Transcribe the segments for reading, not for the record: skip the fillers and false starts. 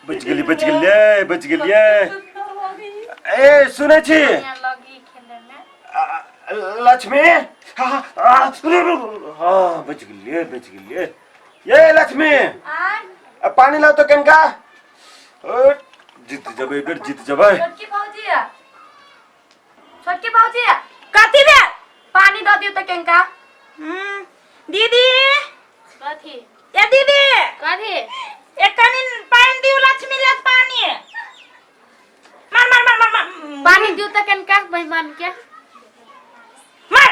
बच गेलिए ए सुने छी लक्ष्मी हाँ बच गेलिए ये लक्ष्मी पानी लाओ तो केनका जीत जबै छोटकी भौजी कथी बे पानी दो दियो तो केनका दीदी कथी ए दीदी कथी एकनी पानी दियो लक्ष्मी ले पानी मार पानी दियो तो केनका बेईमान के मार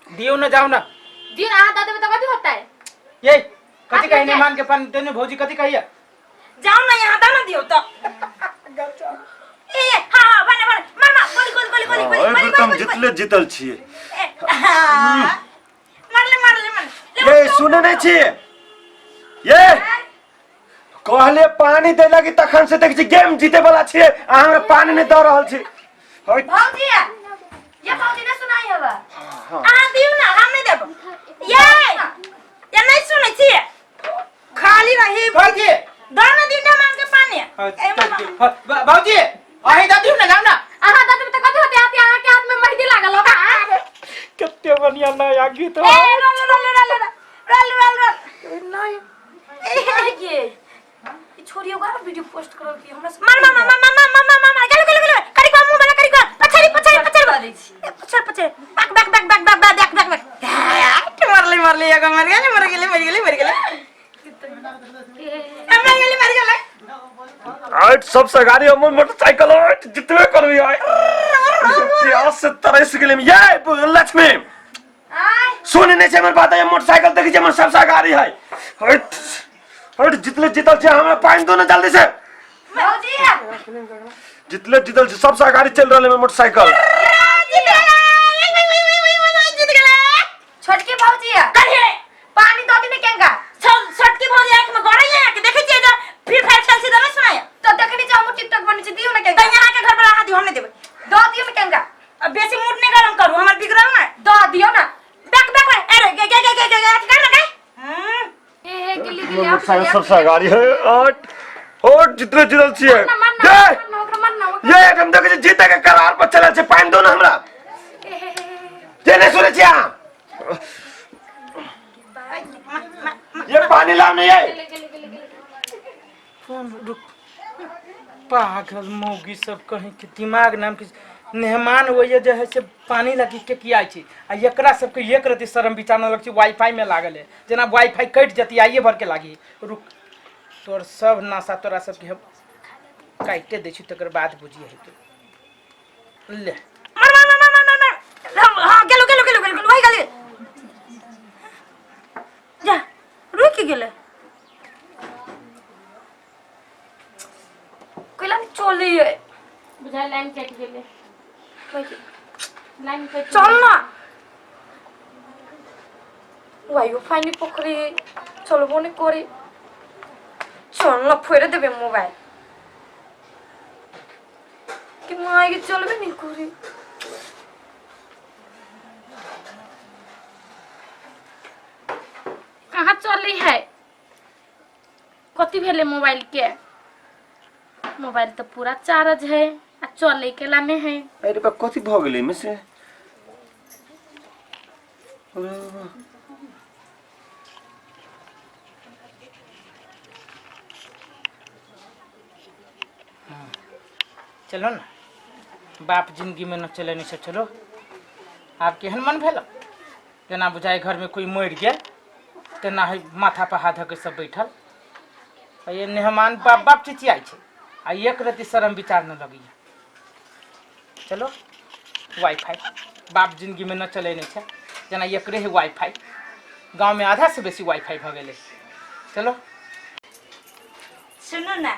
दियो ना जाओ ना दियो ना दादा में तो कथी होता है ये कथी कहने मान के पानी देने भौजी कथी कहिए जाओ ना यहाँ दाना दियो तो ए हां बने मार गोली तुम जितले जीतल छिए मार ले ये सुने नहीं छी ये कहले पानी दे लगी तखन से देख छी गेम जीते वाला छिए अहाँ पानी नहीं द रहल छी भौजी ये भौजी ने सुनाई होबा अहाँ दियो ना हम नहीं देब ये नहीं सुनै छी खाली रही भौजी दाना दिन मांग के पानी भौजी आही द दियो ना लाओ ना अहाँ दादा में तो कथी होते आती अहाँ के हाथ में मेहंदी लागल होगा कितने बढ़िया ना आगी तो ए रोल नहीं ये छोरियो का वीडियो पोस्ट करो कि हमरा मार गल करी को मुंह वाला करी को पछाड़ी वाली पछाड़ी बैक मार ले एगो मर गेले आज सब सगारी हम मोटरसाइकिल जितने करबी आय प्यास से तरस गेले ये लक्ष्मी सुने नहीं छे हमर बात है मोटरसाइकिल देखि जे हमर सब सगारी है हट जितले जीतल छे हमरा पानी दो ना जल्दी से भौजी जितले जीतल छे सब सगारी चल रहले में मोटरसाइकिल जीत गेले छोटकी भौजी कहिए पानी दो दिन केंगा छोटकी भौजी आंख में गड़ै है कि देखै छियै जे फिर फेर चल सीधा नहीं सुनाय तो देखनी जे हम टिकटॉक बनै छै दियो ना केंगा यहाँ के घर पर रहा दियो हम नहीं देबै दो दियो ना केंगा अब बेसी मूड नहीं गरम करू हमर बिगड़ल ना दो दियो ना बैक अरे गे कर ना गए ए गिल्ली मोटरसाइकिल सब सगारी है और जितने जीतल छिए ये हम देखे छी जीते के करार पर चला छे पानी दो ना हमरा जे नहीं सुने छिया ये पानी लाओ नहीं है पागल मौगी सब कहीं के दिमाग नाम के मेहमान होइए जे है से पानी लगी के किया छी आ एकरा सब के एक रति शर्म विचार न लग छी वाईफाई में लागल है जना वाईफाई कट जती आइए भर के लागी रुक तोर सब नासा तोरा सब के हम काटे दे छी तकर बाद बुझिए है तो ले हां गेलो वही गली जा रुक गेले कोइला चली है बुझा लाइन कट गेले लाइन कट चल ना वायु फाइनी पोखरी चलबो नहीं करे चल ना फेरे देबे मोबाइल कि माई के चलबे नहीं करे कहाँ चली है कथी भेले मोबाइल के मोबाइल तो पूरा चार्ज है आ चले के लाने है अरे बा कथी भ गेलै में से चलो ना बाप जिंदगी में न चले नहीं से चलो आप केहन मन भेल जना बुझाए घर में कोई मर गया तेना है माथा पर हाथ धके सब बैठल ये मेहमान बाप चिचियाई छे आ एक रति शर्म विचार न लगी चलो वाईफाई बाप जिंदगी में न चले नहीं छे जना एकरे है वाईफाई गांव में आधा से बेसी वाईफाई भ गेले चलो सुनो ना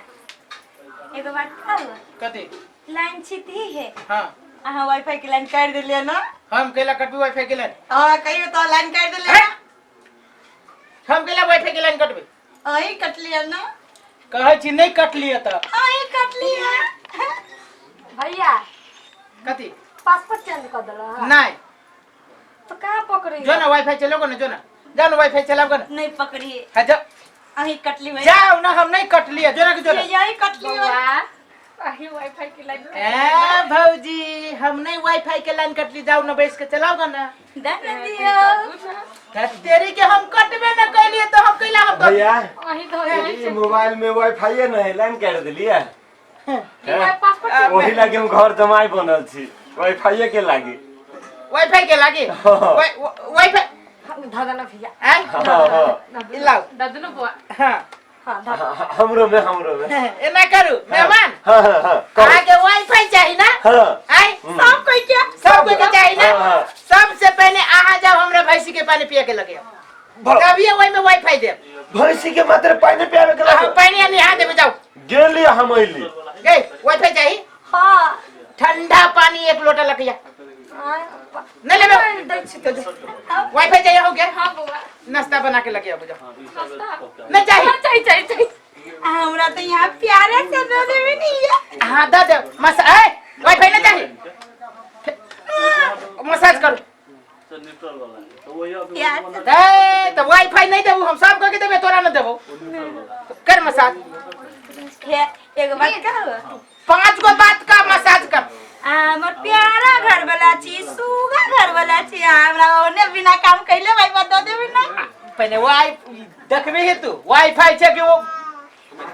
एगो बात कहू कथी लाइन छिती है हां अहाँ वाईफाई के लाइन काट देलिए ना हम केला कटबी वाईफाई के लाइन हां कहियो तो लाइन काट देलिए हम केला वाईफाई के लाइन कटबे अही कट लिया ना कहै छी नहीं कट लिए त अही कट लिया भैया कथी पासपोर्ट चेंज कर दला नहीं तो कहां पकड़ी जो ना वाईफाई चलोगे ना जो ना जाओ ना वाईफाई चलाओ ना। नहीं पकड़िए हाँ जाओ अही कटली में जाओ ना, हम नहीं कट लिया जो ना जो यही कटली में अही वाईफाई की लाइन ए भौजी हम नहीं वाईफाई के लाइन कट ली, जाओ ना बैठ के चलाओ ना। दे दियो तेरी के हम कटबे न कैलिए तो हम कैला हम भैया अही तो ये मोबाइल में वाईफाई है ना लाइन काट दिलिए पासपोर्ट वही लागे हम घर जमाई बनल छी वाईफाई के लागे वाईफाई के लागे वाईफाई दादा ना भैया हैं हां इलाओ दादू ना बुआ हां हां हमरो में ए ना करू मेहमान हां हां आगे वाईफाई चाहिए ना हां आई सब कोई के चाहिए ना। सबसे पहले आहा जाओ हमरा भैंसी के पानी पिए के लगे तभी वही में वाईफाई दे। भैंसी के मात्र पानी पियावे के लागे पानी निहा देबे जाओ गेली हम आइली गई वाईफाई चाहिए हां ठंडा पानी 1 लोटा लकिया नहीं लेबे वाईफाई चाहिए हो गया हां बुआ नाश्ता बना के लगे अब जाओ नाश्ता नहीं चाहिए चाहिए हमरा तो यहाँ प्यारे से दे देबे नहीं है हाँ दे दे वाईफाई नहीं चाहिए मसाज करो तो वाईफाई नहीं देबू हम सब के देबे तोरा न देबो कर मसाज एगो बात कहो 5 गो बात का मसाज कर हमर प्यारा घर वाला छी सुगा घर वाला छी हमरा ओने बिना काम कइले वाईफाई दे देबे ना पहले वाई देखबे है तू वाईफाई छे कि वो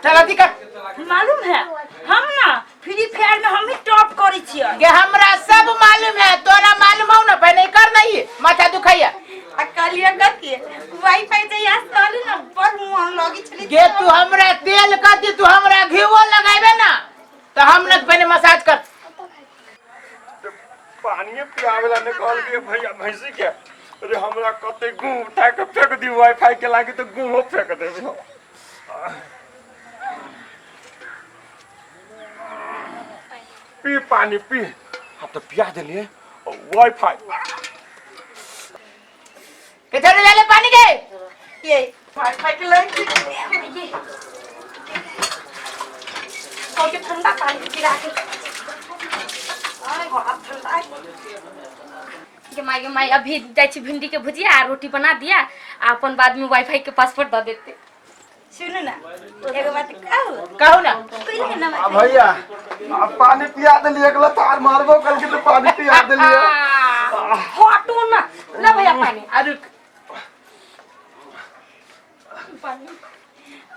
चला दी कर मालूम है हम ना फ्री फायर में हम ही टॉप करी छियै के हमरा सब मालूम है तोरा मालूम हो ना पहले कर नहीं माथा दुखाइया अकलिया कथि वाईफाई जे याद करली ना बड़ मन लगी छली के तू हमरा तेल कथि तू हमरा घीओ लगाइबे ना तो हम न पहले मसाज कर पानी पियावेला निकाल के भैया भैंसी के अरे हमरा कते गू उठा के फेंक दी वाईफाई के लागे तो गू फेंक देबे पी पानी पी अब तो पिया दिलिए वाईफाई के चले ले ले पानी के ये वाईफाई के लाइन ये और के ठंडा पानी पिला के आय हो अब ठंडा के माई अभी जाई छी भिंडी के भुजिया आ रोटी बना दिया आ अपन बाद में वाईफाई के पासवर्ड दे देते सुनो ना एगो बात कहू ना कहिए ना भैया अब पानी पिया दिलिए अगला तार मारबो कल के तो पानी पिया दिलिए हटो ना ले भैया पानी अरे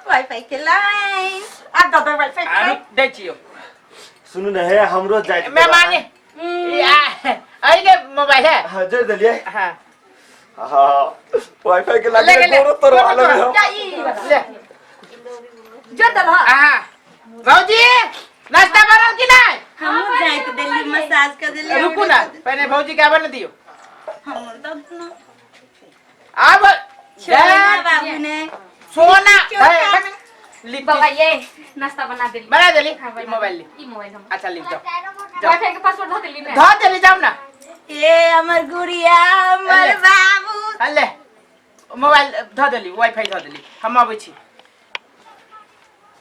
वाईफाई के लाइन आ दादा वाईफाई अरे दे छियो सुनु न है हमरो जाय मैं माने आई के मोबाइल है हां जोड़ दिलिए हां हां वाईफाई के लागे गोरो तोर वाला में क्या ई ले जो दल हां भौजी नाश्ता बनल कि नहीं हम जाए तो दिल्ली मसाज कर दिल्ली रुको ना पहले भौजी के बन दियो हम तब ना अब छोना बाबू ने सोना बाबा ये नाश्ता बना दे बना देली मोबाइल ले ई मोबाइल हम अच्छा लिख जाओ वाईफाई के पासवर्ड धो देली ना धो देली जाओ ना ए हमर गुड़िया हमर बाबू अल्ले मोबाइल धो देली वाईफाई धो देली हम आबै छी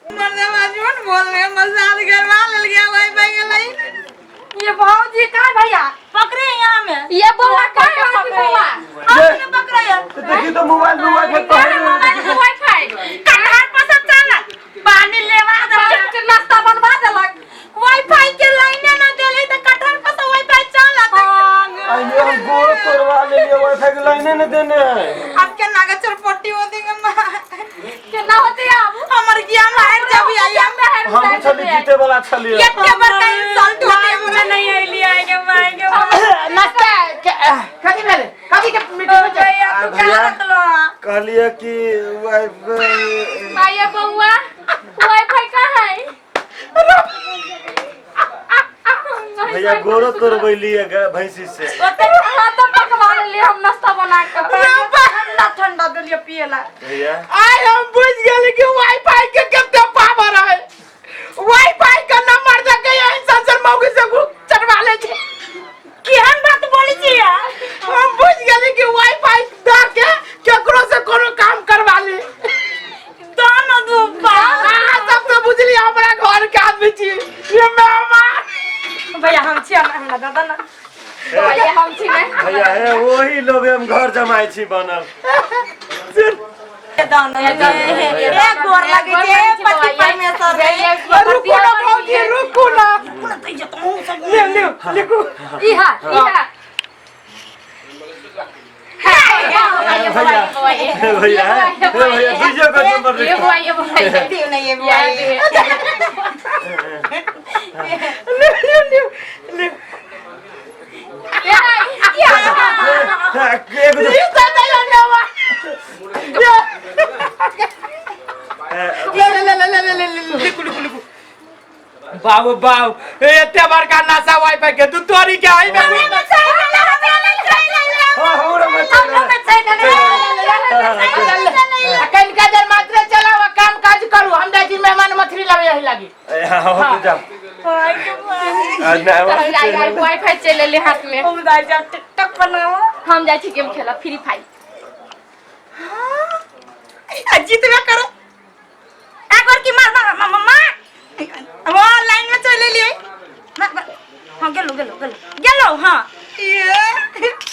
मर्दवा झूठ बोल रहे मसाज करवा ले गया वाईफाई के लाइन ये भौजी का भैया पकड़े यहां में ये बउआ का है बउआ आपने पकड़ा है देखी तो मोबाइल में वाईफाई वाईफाई कहां पर से चला पानी लेवा दे नाश्ता बनवा देलक वाईफाई के लाइन ना देले त कटहर पर से वाईफाई चला अरे हम गोरो तोड़वा ले लिए वाईफाई के लाइन न देने अब के नागा चरपट्टी होती के ना होती अब हमर ज्ञान है जब आई हम चली जीते वाला चली ये के बड़का इंसल्ट होती मुझे नहीं आईली आएगे मांगे नाश्ता कथि भेले कथि के मीटिंग में भैया तू क्या रखलो कहलिए कि वाईफाई भैया बउआ वाईफाई कहां है भैया गोरो तोड़बैली भैंसी से ओते हाथ पकवा ले हम नाश्ता बना के ठंडा ठंडा देलिए पिएला भैया आई हम बुझ गेल कि वाईफाई के कितना पावर है वाईफाई का नंबर दे के यही संसर मौगी से चढ़वा ले छी केहन बात बोली छी हम बुझ गेल कि वाईफाई द के केकरो से कोनो काम करवा ले दोनों दो सब तो बुझली हमरा घर के आदमी छी ये मेहमान भैया हम छी हमरा दादा ना भैया हम छी ने भैया है वही लोग हम घर जमाई छी बनल एक गोर लगे जे पति परमेश्वर रे रुको ना भौजी रुको ना ले ले लिखो इहा भैया दूसरे का नंबर ये दियो नहीं ये ले बाबू बाबू एते बड़का नासा वाईफाई के तू तोरी के आई में कनिका देर मात्र चलाओ काम काज करू हम दादी मेहमान मथरी लावे यही लागी हां तो जा वाईफाई चले ले हाथ में हम जा टिकटॉक बनाओ हम जाई छी गेम खेला फ्री फायर जीतबे करो एक बार की मार मम्मा वो लाइन में चले लिए हां गेलो हां ये